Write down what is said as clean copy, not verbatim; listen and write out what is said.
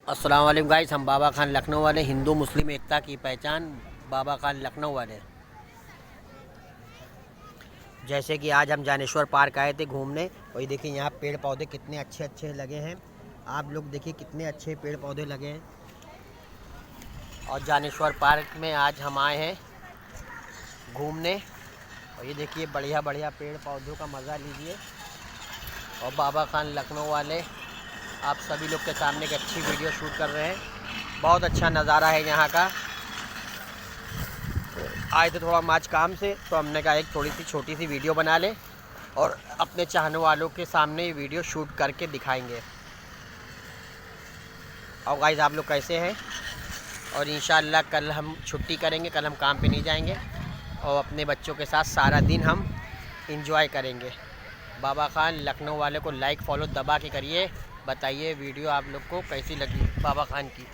अस्सलाम वालेकुम गाइस, हम बाबा खान लखनऊ वाले, हिंदू मुस्लिम एकता की पहचान बाबा खान लखनऊ वाले। जैसे कि आज हम जानेश्वर पार्क आए थे घूमने, और ये देखिए यहाँ पेड़ पौधे कितने अच्छे अच्छे लगे हैं। आप लोग देखिए कितने अच्छे पेड़ पौधे लगे हैं। और जानेश्वर पार्क में आज हम आए हैं घूमने, और ये देखिए बढ़िया बढ़िया पेड़ पौधों का मज़ा लीजिए। और बाबा खान लखनऊ वाले आप सभी लोग के सामने एक अच्छी वीडियो शूट कर रहे हैं। बहुत अच्छा नज़ारा है यहाँ का। आए थे थोड़ा हम आज काम से, तो हमने कहा एक थोड़ी सी छोटी सी वीडियो बना ले और अपने चाहने वालों के सामने ये वीडियो शूट करके दिखाएंगे। और गाइस आप लोग कैसे हैं? और इंशाअल्लाह कल हम छुट्टी करेंगे, कल हम काम पे नहीं जाएंगे और अपने बच्चों के साथ सारा दिन हम इंजॉय करेंगे। बाबा खान लखनऊ वाले को लाइक फॉलो दबा के करिए। बताइए वीडियो आप लोग को कैसी लगी बाबा खान की।